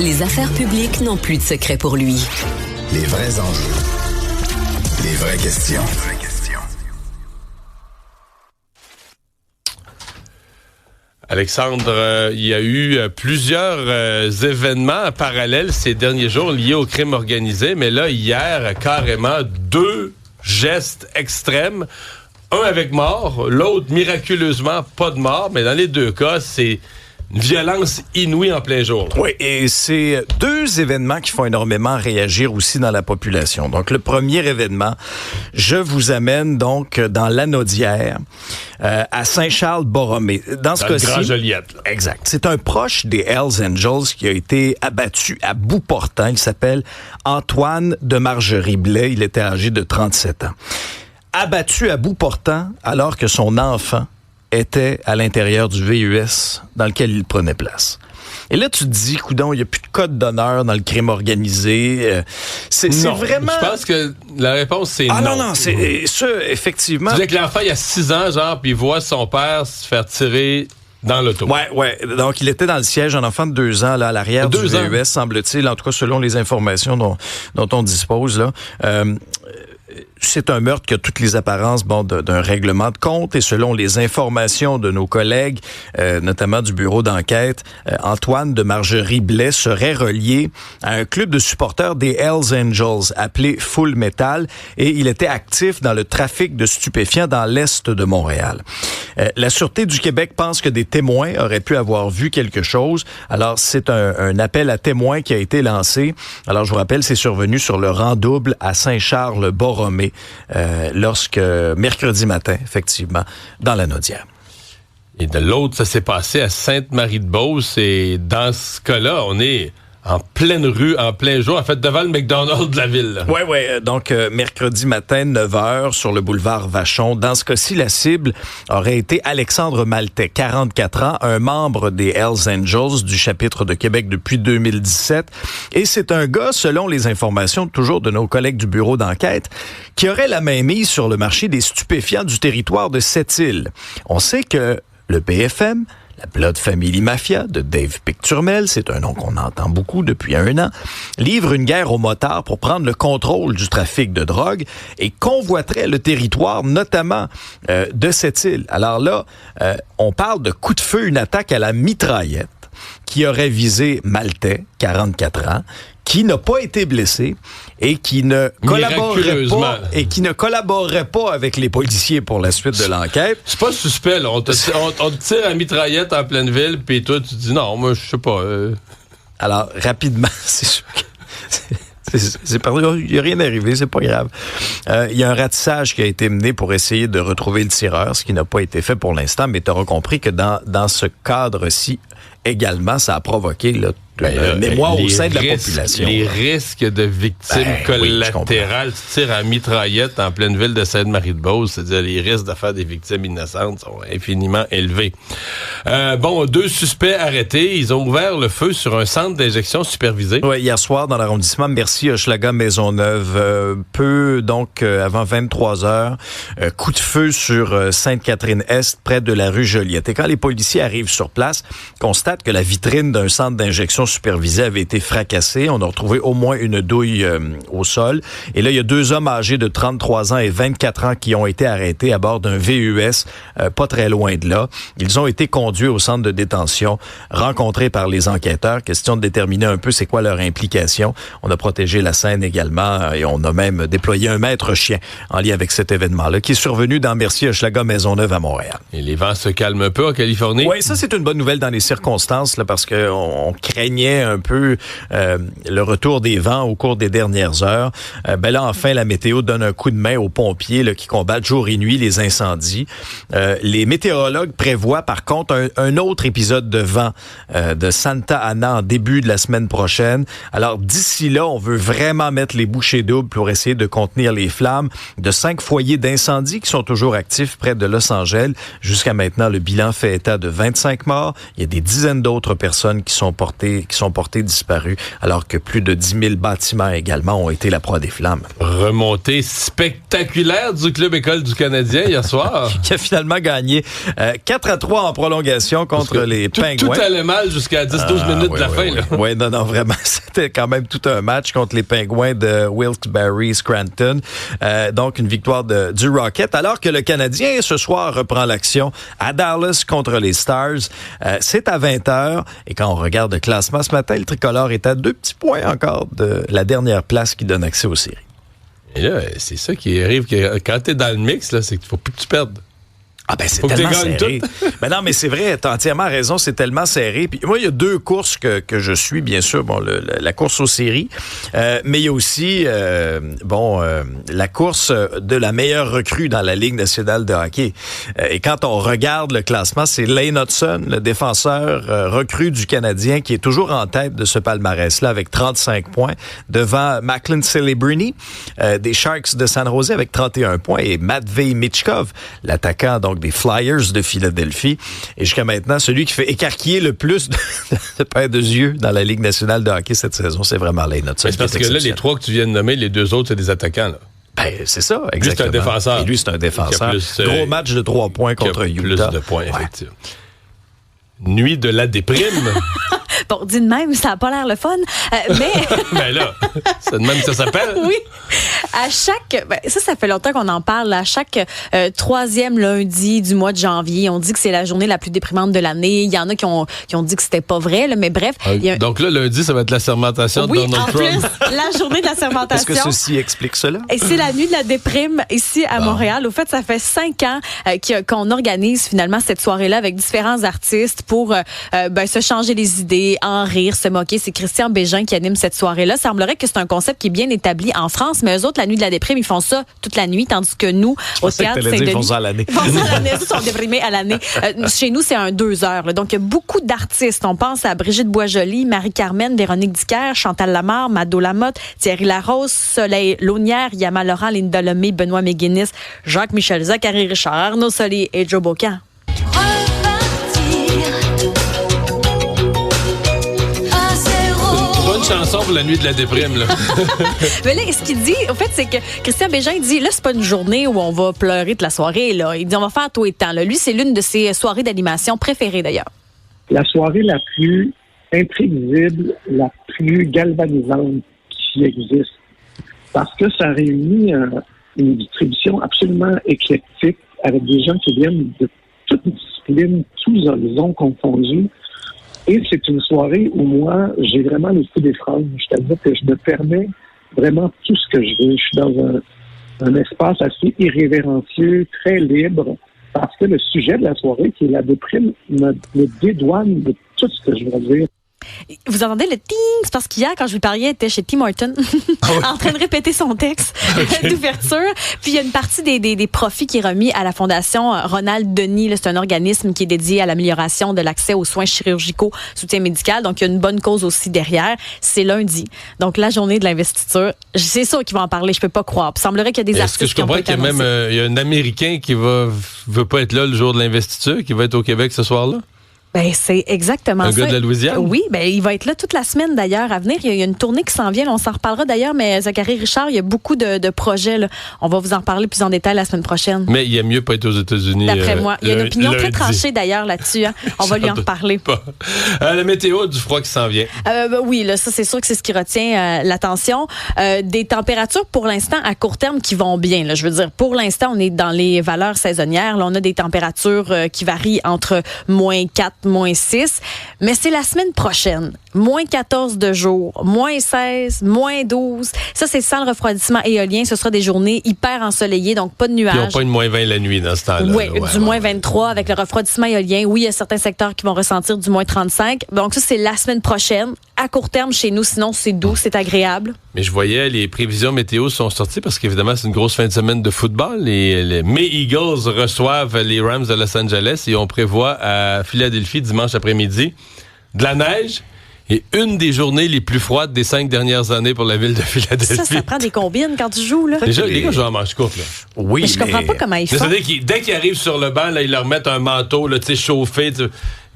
Les affaires publiques n'ont plus de secret pour lui. Les vrais enjeux. Les vraies questions. Alexandre, il y a eu plusieurs événements parallèles ces derniers jours liés au crime organisé, mais là, hier, carrément, 2 gestes extrêmes. Un avec mort, l'autre, miraculeusement, pas de mort, mais dans les 2 cas, c'est une violence inouïe en plein jour. Oui, et c'est 2 événements qui font énormément réagir aussi dans la population. Donc, le premier événement, je vous amène donc dans l'Anaudière, à Saint-Charles-Borromée. Dans ce cas-ci, le Grand Joliette. Là. Exact. C'est un proche des Hells Angels qui a été abattu à bout portant. Il s'appelle Antoine de Margerie-Blais. Il était âgé de 37 ans. Abattu à bout portant alors que son enfant était à l'intérieur du VUS dans lequel il prenait place. Et là, tu te dis, coudonc, il n'y a plus de code d'honneur dans le crime organisé. C'est vraiment... Je pense que la réponse, c'est non. Ah non, c'est ça, effectivement. Tu disais que l'enfant, il y a 6 ans, genre, puis il voit son père se faire tirer dans l'auto. Ouais. Donc, il était dans le siège, un enfant de 2 ans, là, à l'arrière du VUS, semble-t-il, en tout cas, selon les informations dont on dispose, là. C'est un meurtre qui a toutes les apparences d'un règlement de compte et selon les informations de nos collègues, notamment du bureau d'enquête, Antoine de Margerie-Blais serait relié à un club de supporters des Hells Angels appelé Full Metal et il était actif dans le trafic de stupéfiants dans l'est de Montréal. La Sûreté du Québec pense que des témoins auraient pu avoir vu quelque chose. Alors, c'est un appel à témoins qui a été lancé. Alors, je vous rappelle, c'est survenu sur le rang double à Saint-Charles-Borromée. Lorsque mercredi matin, effectivement, dans l'Anaudière. Et de l'autre, ça s'est passé à Sainte-Marie-de-Beauce et dans ce cas-là, on est en pleine rue, en plein jour, en fait, devant le McDonald's de la ville. Oui. Donc, mercredi matin, 9h, sur le boulevard Vachon. Dans ce cas-ci, la cible aurait été Alexandre Maltais, 44 ans, un membre des Hells Angels du chapitre de Québec depuis 2017. Et c'est un gars, selon les informations toujours de nos collègues du bureau d'enquête, qui aurait la main mise sur le marché des stupéfiants du territoire de Sept-Îles. On sait que le BFM, la Blood Family Mafia de Dave Picturmel, c'est un nom qu'on entend beaucoup depuis 1 an, livre une guerre aux motards pour prendre le contrôle du trafic de drogue et convoiterait le territoire, notamment de cette île. Alors là, on parle de coup de feu, une attaque à la mitraillette qui aurait visé Maltais, 44 ans, qui n'a pas été blessé et qui ne collaborerait pas avec les policiers pour la suite de l'enquête. C'est pas suspect, là. On te tire à mitraillette en pleine ville, puis toi, tu dis non, moi, je sais pas. Alors, rapidement, c'est sûr que... il n'y a rien arrivé, c'est pas grave. Il y a un ratissage qui a été mené pour essayer de retrouver le tireur, ce qui n'a pas été fait pour l'instant, mais tu auras compris que dans ce cadre-ci, également, ça a provoqué l'émoi au sein de la population. Les risques de victimes collatérales, tu tires à mitraillette en pleine ville de Sainte-Marie-de-Beauce, c'est-à-dire les risques de faire des victimes innocentes sont infiniment élevés. 2 suspects arrêtés, ils ont ouvert le feu sur un centre d'injection supervisé. Oui, hier soir dans l'arrondissement Mercier-Hochelaga-Maisonneuve, avant 23 heures, coup de feu sur Sainte-Catherine-Est, près de la rue Joliette. Et quand les policiers arrivent sur place, constatent que la vitrine d'un centre d'injection supervisé avait été fracassée. On a retrouvé au moins une douille au sol. Et là, il y a 2 hommes âgés de 33 ans et 24 ans qui ont été arrêtés à bord d'un VUS, pas très loin de là. Ils ont été conduits au centre de détention, rencontrés par les enquêteurs. Question de déterminer un peu c'est quoi leur implication. On a protégé la scène également et on a même déployé un maître chien en lien avec cet événement-là qui est survenu dans Mercier-Hochelaga-Maisonneuve à Montréal. Et les vents se calment un peu en Californie? Oui, ça c'est une bonne nouvelle dans les circonstances là, parce qu'on craignait un peu le retour des vents au cours des dernières heures. Là, enfin, la météo donne un coup de main aux pompiers là, qui combattent jour et nuit les incendies. Les météorologues prévoient, par contre, un autre épisode de vent de Santa Ana en début de la semaine prochaine. Alors, d'ici là, on veut vraiment mettre les bouchées doubles pour essayer de contenir les flammes de 5 foyers d'incendie qui sont toujours actifs près de Los Angeles. Jusqu'à maintenant, le bilan fait état de 25 morts. Il y a des dizaines d'autres personnes qui sont portées qui sont portés disparus, alors que plus de 10 000 bâtiments également ont été la proie des flammes. Remontée spectaculaire du Club École du Canadien hier soir. Qui a finalement gagné 4-3 en prolongation contre les Pingouins. Tout allait mal jusqu'à 10-12 minutes de la fin. Oui, non, vraiment, c'était quand même tout un match contre les Pingouins de Wilkes-Barre-Scranton. Donc, une victoire du Rocket, alors que le Canadien, ce soir, reprend l'action à Dallas contre les Stars. C'est à 20h, et quand on regarde le classement ce matin, le tricolore est à 2 petits points encore de la dernière place qui donne accès aux séries. Et là, c'est ça qui arrive, que quand t'es dans le mix, là, c'est qu'il faut plus que tu perdes. Ah ben c'est tellement serré. Ben non, mais c'est vrai, t'as entièrement raison, c'est tellement serré. Puis moi, il y a 2 courses que je suis, bien sûr. Bon, la course aux séries, mais il y a aussi la course de la meilleure recrue dans la Ligue nationale de hockey. Et quand on regarde le classement, c'est Lane Hudson, le défenseur recrue du Canadien, qui est toujours en tête de ce palmarès-là avec 35 points, devant Macklin Celebrini des Sharks de San Jose avec 31 points, et Matvei Michkov, l'attaquant donc des Flyers de Philadelphie. Et jusqu'à maintenant, celui qui fait écarquiller le plus de paires de yeux dans la Ligue nationale de hockey cette saison, c'est vraiment Lane Hudson. C'est parce que là, les 3 que tu viens de nommer, les 2 autres, c'est des attaquants, là. Ben, c'est ça, exactement. Lui, c'est un défenseur. Et lui, c'est un défenseur. Gros match de 3 points contre Utah. Plus de points, effectivement. Nuit de la déprime. Bon, dit de même, ça n'a pas l'air le fun, mais... Ben là, c'est de même que ça s'appelle. Oui. À chaque... ça fait longtemps qu'on en parle. À chaque 3e lundi du mois de janvier, on dit que c'est la journée la plus déprimante de l'année. Il y en a qui ont dit que c'était pas vrai, là, mais bref... Donc là, lundi, ça va être la sermentation de Donald Trump. Oui, en plus, la journée de la sermentation. Est-ce que ceci explique cela? Et c'est la nuit de la déprime ici à Montréal. Au fait, ça fait 5 ans qu'on organise finalement cette soirée-là avec différents artistes pour se changer les idées, en rire, se moquer. C'est Christian Bégin qui anime cette soirée-là. Ça semblerait que c'est un concept qui est bien établi en France, mais eux autres, la nuit de la déprime, ils font ça toute la nuit, tandis que nous, au Théâtre Saint-Denis... Ils font ça à l'année. Ils font ça à l'année. Ils sont déprimés à l'année. Chez nous, c'est un 2 heures. Là. Donc, il y a beaucoup d'artistes. On pense à Brigitte Boisjoli, Marie-Carmen, Véronique Dicker, Chantal Lamarre, Mado Lamotte, Thierry Larose, Soleil Launière, Yama Laurent, Linda Lemay, Benoît Méguinis, Jacques-Michel, Zachary Richard, Arnaud Solier et Joe Bocan. Chanson pour la nuit de la déprime, là. Mais là, ce qu'il dit, en fait, c'est que Christian Bégin dit, là, c'est pas une journée où on va pleurer toute la soirée, là. Il dit, on va faire tout et temps, là. Lui, c'est l'une de ses soirées d'animation préférées, d'ailleurs. La soirée la plus imprévisible, la plus galvanisante qui existe. Parce que ça réunit une distribution absolument éclectique avec des gens qui viennent de toutes les disciplines, tous horizons confondus. Et c'est une soirée où moi, j'ai vraiment le coup des phrases. C'est-à-dire que je me permets vraiment tout ce que je veux. Je suis dans un espace assez irrévérencieux, très libre, parce que le sujet de la soirée, qui est la déprime, me dédouane de tout ce que je veux dire. Vous entendez le ting? C'est parce qu'hier, quand je vous parlais, elle était chez Tim Hortons en train de répéter son texte d'ouverture. Puis il y a une partie des profits qui est remis à la Fondation Ronald Denis. Là, c'est un organisme qui est dédié à l'amélioration de l'accès aux soins chirurgicaux, soutien médical. Donc, il y a une bonne cause aussi derrière. C'est lundi. Donc, la journée de l'investiture. C'est sûr qu'ils vont en parler. Je peux pas croire. Puis, il semblerait qu'il y a des artistes qui ont pas été annoncés. Est-ce que je comprends qu'il y a même il y a un Américain qui veut pas être là le jour de l'investiture, qui va être au Québec ce soir-là? Ben, c'est exactement ça. Un gars de la Louisiane? Oui, ben, il va être là toute la semaine d'ailleurs à venir. Il y a une tournée qui s'en vient. Là, on s'en reparlera d'ailleurs, mais Zachary Richard, il y a beaucoup de projets. Là. On va vous en parler plus en détail la semaine prochaine. Mais il y a mieux pas être aux États-Unis. D'après moi. Il y a une opinion très tranchée d'ailleurs là-dessus. Hein. On va lui en reparler. La météo du froid qui s'en vient. Oui, là, ça, c'est sûr que c'est ce qui retient l'attention. Des températures pour l'instant à court terme qui vont bien. Là. Je veux dire, pour l'instant, on est dans les valeurs saisonnières. Là, on a des températures qui varient entre -4, -6. Mais c'est la semaine prochaine. -14 de jour, -16, -12. Ça, c'est sans le refroidissement éolien. Ce sera des journées hyper ensoleillées, donc pas de nuages. Ils n'ont pas une -20 la nuit dans ce temps-là. Oui, du -23 avec le refroidissement éolien. Oui, il y a certains secteurs qui vont ressentir du -35. Donc ça, c'est la semaine prochaine. À court terme, chez nous, sinon, c'est doux, c'est agréable. Mais je voyais, les prévisions météo sont sorties parce qu'évidemment, c'est une grosse fin de semaine de football. Les May Eagles reçoivent les Rams de Los Angeles et on prévoit à Philadelphie dimanche après-midi de la neige et une des journées les plus froides des 5 dernières années pour la ville de Philadelphie. Ça prend des combines quand tu joues, là. Déjà, les gars jouent en manche courte, là. Oui, mais je comprends pas comment ils font. Dès qu'ils arrivent sur le banc, là, ils leur mettent un manteau, là, chauffé.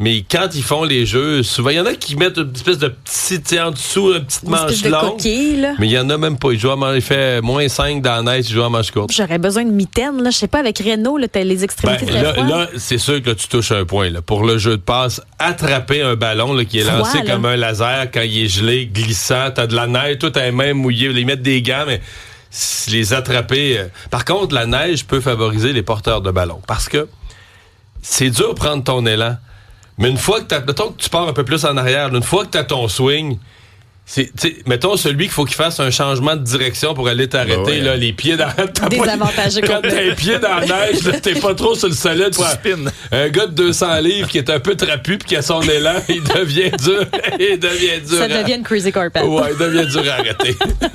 Mais quand ils font les jeux, souvent, il y en a qui mettent une espèce de petit en dessous, une petite manche de longue. coquille, là. Mais il y en a même pas. Il fait moins 5 dans la neige, il joue en manche courte. J'aurais besoin de mitaines, là. Je sais pas, avec Renault, là, t'as les extrémités très froides. Là, c'est sûr que là, tu touches un point. Là. Pour le jeu de passe, attraper un ballon là, qui est lancé comme un laser quand il est gelé, glissant, t'as de la neige, tout à les mains mouillées, les mettre des gants, mais les attraper. Par contre, la neige peut favoriser les porteurs de ballon. Parce que c'est dur de prendre ton élan. Mais une fois que mettons que tu pars un peu plus en arrière, une fois que tu as ton swing, mettons celui qu'il faut qu'il fasse un changement de direction pour aller t'arrêter, là, les pieds dans désavantageux quand t'as les pieds dans la neige, là, t'es pas trop sur le solide. Un gars de 200 livres qui est un peu trapu puis qui a son élan, il devient dur. Ça devient une crazy carpet. Ouais, il devient dur à arrêter.